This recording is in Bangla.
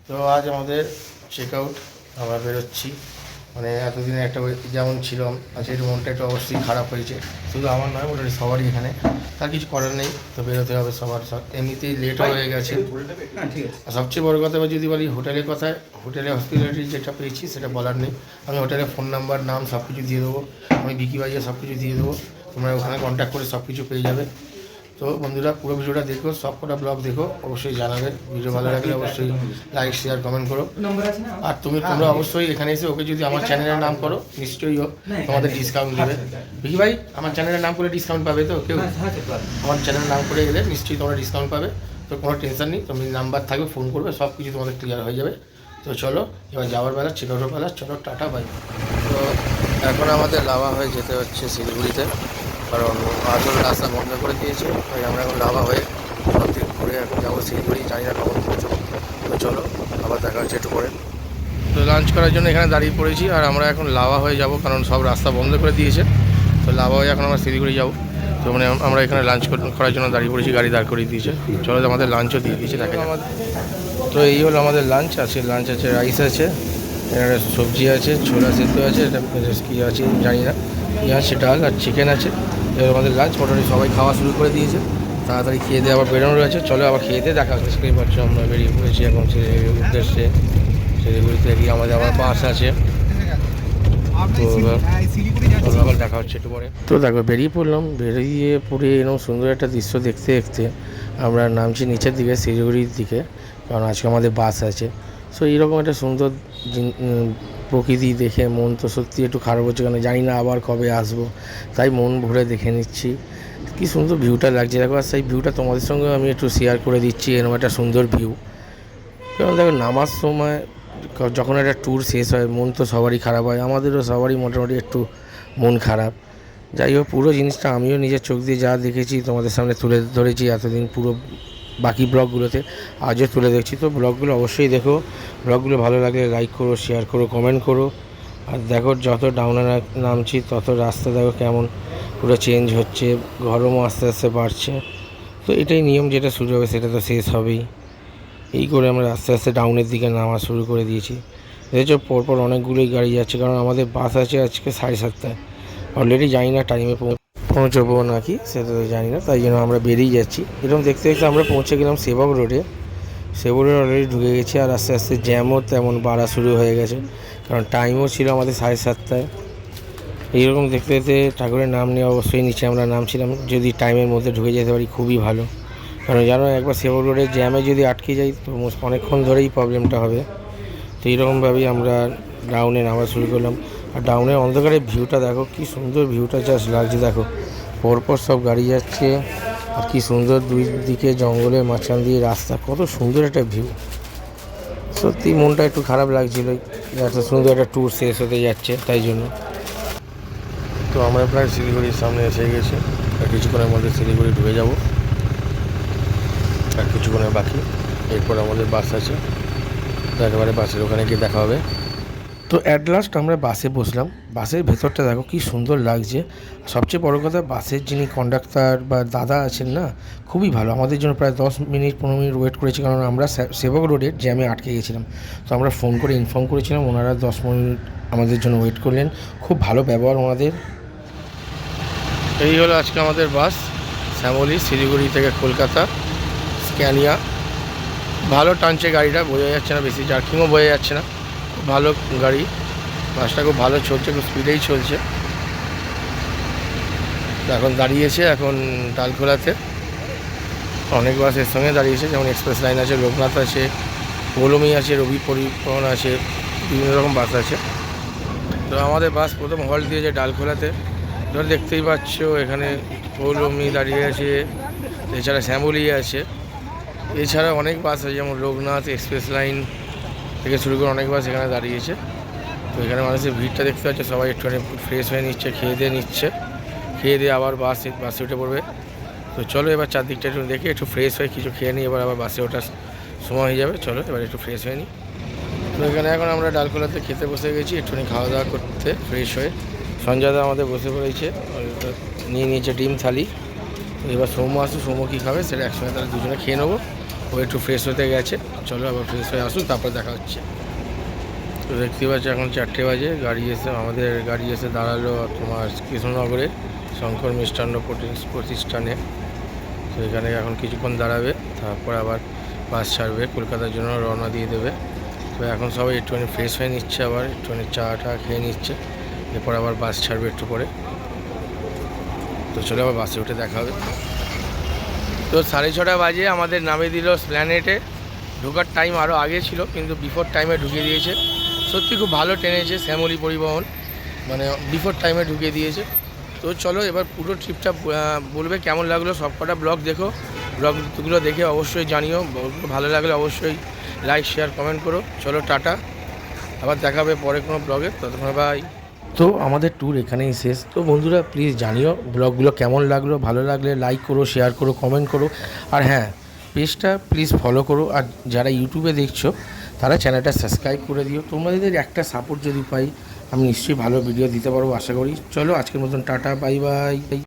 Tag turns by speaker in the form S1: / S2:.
S1: তো আজ আমাদের চেক আউট, আমরা বেরোচ্ছি। মানে এতদিনে একটা যেমন ছিল, আজকের মনটা একটু অবশ্যই খারাপ হয়েছে, শুধু আমার নয় মোটামুটি সবারই এখানে। তার কিছু করার নেই, তো বেরোতে হবে সবার। এমনিতেই লেটও হয়ে গেছে। আর সবচেয়ে বড় কথা যদি বলি হোটেলের কথায়, হোটেলে হসপিটালিটি যেটা পেয়েছি সেটা বলার নেই। আমি হোটেলের ফোন নাম্বার, নাম সব কিছু দিয়ে দেবো, আমি বিকি বাজিয়ে সব কিছু দিয়ে দেবো, তোমরা ওখানে কন্ট্যাক্ট করে সব কিছু পেয়ে যাবে। তো বন্ধুরা পুরো ভিডিওটা দেখো, সব কটা ব্লগ দেখো, অবশ্যই জানাবে। ভিডিও ভালো লাগলে অবশ্যই লাইক শেয়ার কমেন্ট করো। আর তোমরা অবশ্যই এখানে এসে ওকে যদি আমার চ্যানেলের নাম করো, নিশ্চয়ই ও তোমাদের ডিসকাউন্ট দেবে। বিকি ভাই, আমার চ্যানেলের নাম করে ডিসকাউন্ট পাবে তো কেউ? আমার চ্যানেলের নাম করে এলে নিশ্চয়ই তোমরা ডিসকাউন্ট পাবে। তো কোনো টেনশন নেই, তুমি নাম্বার থাকবে, ফোন করবে, সব কিছু তোমাদের ক্লিয়ার হয়ে যাবে। তো চলো এবার যাওয়ার বেলা, চেক আউটের বেলা, চলো টাটা বাই। তো এখন আমাদের লাভা হয়ে যেতে হচ্ছে শিলিগুড়িতে, কারণ আসল রাস্তা বন্ধ করে দিয়েছে। তাই আমরা এখন লাভা হয়ে সব দিক ঘুরে এখন যাবো শিলিগুড়ি, জানি না কখন পৌঁছবো। তো চলো আবার দেখা হচ্ছে একটু পরে। তো লাঞ্চ করার জন্য এখানে দাঁড়িয়ে পড়েছি, আর আমরা এখন লাভা হয়ে যাব, কারণ সব রাস্তা বন্ধ করে দিয়েছে। তো লাভা হয়ে এখন আমরা শিলিগুড়ি যাবো। তো মানে আমরা এখানে লাঞ্চ করার জন্য দাঁড়িয়ে পড়েছি, গাড়ি দাঁড় করিয়ে দিয়েছে। চলো আমাদের লাঞ্চও দিয়ে দিয়েছে, দেখা আমাদের। তো এই হলো আমাদের লাঞ্চ। লাঞ্চ আছে রাইস আছে, এখানে সবজি আছে, ছোলা সেদ্ধ আছে, এটা কী আছে জানি না, আছে ডাল আর চিকেন আছে। এবার আমাদের লাঞ্চ মোটামুটি সবাই খাওয়া শুরু করে দিয়েছে। তাড়াতাড়ি খেয়ে দিয়ে আবার বেরোনো রয়েছে। চলো আবার খেয়ে দিয়ে দেখা হচ্ছে। স্ক্রিন পাচ্ছ আমরা বেরিয়ে পড়েছি এখন শিলিগুড়ির উদ্দেশ্যে। শিলিগুড়িতে গিয়ে আমাদের আবার বাস আছে। তো আবার দেখা হচ্ছে একটু পরে। তো দেখো বেরিয়ে পড়লাম, বেরিয়ে পড়ে এরকম সুন্দর একটা দৃশ্য দেখতে দেখতে আমরা নামছি নিচের দিকে, শিলিগুড়ির দিকে, কারণ আজকে আমাদের বাস আছে। সো এইরকম একটা সুন্দর প্রকৃতি দেখে মন তো সত্যি একটু খারাপ হচ্ছে, কারণ জানি না আবার কবে আসবো, তাই মন ভরে দেখে নিচ্ছি কি সুন্দর ভিউটা লাগছে। দেখো আর সেই ভিউটা তোমাদের সঙ্গে আমি একটু শেয়ার করে দিচ্ছি। এরকম একটা সুন্দর ভিউ, কারণ দেখো নামার সময় যখন একটা ট্যুর শেষ হয় মন তো সবারই খারাপ হয়, আমাদেরও সবারই মোটামুটি একটু মন খারাপ। যাই হোক, পুরো জিনিসটা আমিও নিজের চোখ দিয়ে যা দেখেছি তোমাদের সামনে তুলে ধরেছি এতদিন, পুরো বাকি ব্লগগুলোতে আজও তুলে দেখছি। তো ব্লগগুলো অবশ্যই দেখো, ব্লগগুলো ভালো লাগলে লাইক করো, শেয়ার করো, কমেন্ট করো। আর দেখো যত ডাউনে নামছি তত রাস্তা দেখো কেমন পুরো চেঞ্জ হচ্ছে, গরমও আস্তে আস্তে বাড়ছে। তো এটাই নিয়ম, যেটা শুরু হবে সেটা তো শেষ হবেই। এই করে আমরা আস্তে আস্তে ডাউনের দিকে নামা শুরু করে দিয়েছি। দেখেছো পরপর অনেকগুলোই গাড়ি যাচ্ছে, কারণ আমাদের বাস আছে আজকে 7:30। অলরেডি জানি না টাইমে পৌঁছবো নাকি, সেটা তো জানি না, তাই জন্য আমরা বেরিয়ে যাচ্ছি। এরকম দেখতে দেখতে আমরা পৌঁছে গেলাম সেবক রোডে। সেবক রোডে অলরেডি ঢুকে গেছি, আর আস্তে আস্তে জ্যামও তেমন বাড়া শুরু হয়ে গেছে, কারণ টাইমও ছিল আমাদের 7:30। এইরকম দেখতে দেখতে ঠাকুরের নাম নিয়ে অবশ্যই নিচে আমরা নামছিলাম। যদি টাইমের মধ্যে ঢুকে যেতে পারি খুবই ভালো, কারণ জানো একবার সেবক রোডের জ্যামে যদি আটকে যাই তো অনেকক্ষণ ধরেই প্রবলেমটা হবে। তো এইরকমভাবেই আমরা ডাউনে নামা শুরু করলাম। আর ডাউনের অন্ধকারের ভিউটা দেখো, কি সুন্দর ভিউটা জাস্ট লাগছে। দেখো পরপর সব গাড়ি যাচ্ছে, আর কি সুন্দর দুই দিকে জঙ্গলের মাঝখান দিয়ে রাস্তা, কত সুন্দর একটা ভিউ। সত্যি মনটা একটু খারাপ লাগছিল, এত সুন্দর একটা ট্যুর শেষ হতে যাচ্ছে, তাই জন্য। তো আমরা প্রায় শিলিগুড়ির সামনে এসে গেছি, আর কিছুক্ষণের মধ্যে শিলিগুড়ি ঢুকে যাব, আর কিছুক্ষণের বাকি। এরপর আমাদের বাস আছে, তো একেবারে বাসের ওখানে গিয়ে দেখা হবে। তো অ্যাট লাস্ট আমরা বাসে বসলাম। বাসের ভেতরটা দেখো কি সুন্দর লাগছে। সবচেয়ে বড় কথা, বাসের যিনি কন্ডাক্টর বা দাদা আছেন না, খুবই ভালো। আমাদের জন্য প্রায় 10-15 মিনিট ওয়েট করেছি, কারণ আমরা সেবক রোডের জ্যামে আটকে গেছিলাম। তো আমরা ফোন করে ইনফর্ম করেছিলাম, ওনারা 10-15 মিনিট আমাদের জন্য ওয়েট করলেন। খুব ভালো ব্যবহার ওনাদের। এই হলো আজকে আমাদের বাস, শ্যামলী শিলিগুড়ি থেকে কলকাতা স্ক্যানিয়া। ভালো টানছে গাড়িটা, বোঝা যাচ্ছে না, বেশি জার্কিংও বোঝা যাচ্ছে না, খুব ভালো গাড়ি। বাসটা খুব ভালো চলছে, খুব স্পিডেই চলছে। এখন দাঁড়িয়েছে এখন ডালখোলাতে, অনেক বাস এর সঙ্গে দাঁড়িয়েছে, যেমন এক্সপ্রেস লাইন আছে, লোকনাথ আছে, পৌলমী আছে, রবি পরিবহন আছে, বিভিন্ন রকম বাস আছে। তো আমাদের বাস প্রথম হল্ট দিয়েছে ডালখোলাতে। ধর দেখতেই পাচ্ছ এখানে পৌলমী দাঁড়িয়ে আছে, এছাড়া শ্যামলী আছে, এছাড়া অনেক বাস আছে, যেমন লোকনাথ, এক্সপ্রেস লাইন থেকে শুরু করে অনেক বাস এখানে দাঁড়িয়েছে। তো এখানে মানুষের ভিড়টা দেখতে পাচ্ছে, সবাই একটুখানি ফ্রেশ হয়ে নিচ্ছে, খেয়ে দিয়ে নিচ্ছে, খেয়ে দিয়ে আবার বাসে উঠে পড়বে। তো চলো এবার চারদিকটা একটু দেখে একটু ফ্রেশ হয়ে কিছু খেয়ে নিই, এবার আবার বাসে ওঠার সময় হয়ে যাবে। চলো এবার একটু ফ্রেশ হয়ে নিই। তো এখানে এখন আমরা ডালখোলাতে খেতে বসে গেছি, একটুখানি খাওয়া দাওয়া করতে ফ্রেশ হয়ে। সঞ্জয়দা আমাদের বসে পড়েছে, নিয়ে নিয়েছে ডিম থালি। এবার সৌম্য আসছে, সৌম্য কী খাবে সেটা একসঙ্গে তাহলে দুজনে খেয়ে নেবো, ও একটু ফ্রেশ হতে গেছে, চলো আবার ফ্রেশ হয়ে আসুন, তারপর দেখা হচ্ছে। তো দেখতে পাচ্ছি এখন 4টে বাজে, আমাদের গাড়ি এসে দাঁড়ালো তোমার কৃষ্ণনগরে শঙ্কর মিষ্টান্ন প্রতিষ্ঠানে। তো এখানে এখন কিছুক্ষণ দাঁড়াবে, তারপর আবার বাস ছাড়বে, কলকাতার জন্য রওনা দিয়ে দেবে। তো এখন সবাই একটুখানি ফ্রেশ হয়ে নিচ্ছে, আবার একটুখানি চাটা খেয়ে নিচ্ছে, এরপর আবার বাস ছাড়বে একটু পরে। তো চলে আবার বাসে উঠে দেখা হবে। তো 6:30 বাজে আমাদের নামে দিল স্প্ল্যানেটে। ঢোকার টাইম আরও আগে ছিল, কিন্তু বিফোর টাইমে ঢুকিয়ে দিয়েছে। সত্যি খুব ভালো টেনেছে শ্যামলী পরিবহন, মানে বিফোর টাইমে ঢুকিয়ে দিয়েছে। তো চলো এবার পুরো ট্রিপটা বলবে কেমন লাগলো, সব কটা ব্লগ দেখো, ব্লগগুলো দেখে অবশ্যই জানিও, ভালো লাগলে অবশ্যই লাইক শেয়ার কমেন্ট করো। চলো টাটা, আবার দেখাবে পরে কোনো ব্লগে, ততক্ষণ বাই। তো আমাদের ট্যুর এখানেই শেষ। তো বন্ধুরা প্লিজ জানিও ব্লগগুলো কেমন লাগলো, ভালো লাগলে লাইক করো, শেয়ার করো, কমেন্ট করো। আর হ্যাঁ, পেজটা প্লিজ ফলো করো, আর যারা ইউটিউবে দেখছো তারা চ্যানেলটা সাবস্ক্রাইব করে দিও। তোমাদের একটা সাপোর্ট যদি পাই, আমি নিশ্চয়ই ভালো ভিডিও দিতে পারবো আশা করি। চলো আজকের মতন টাটা, বাই বাই।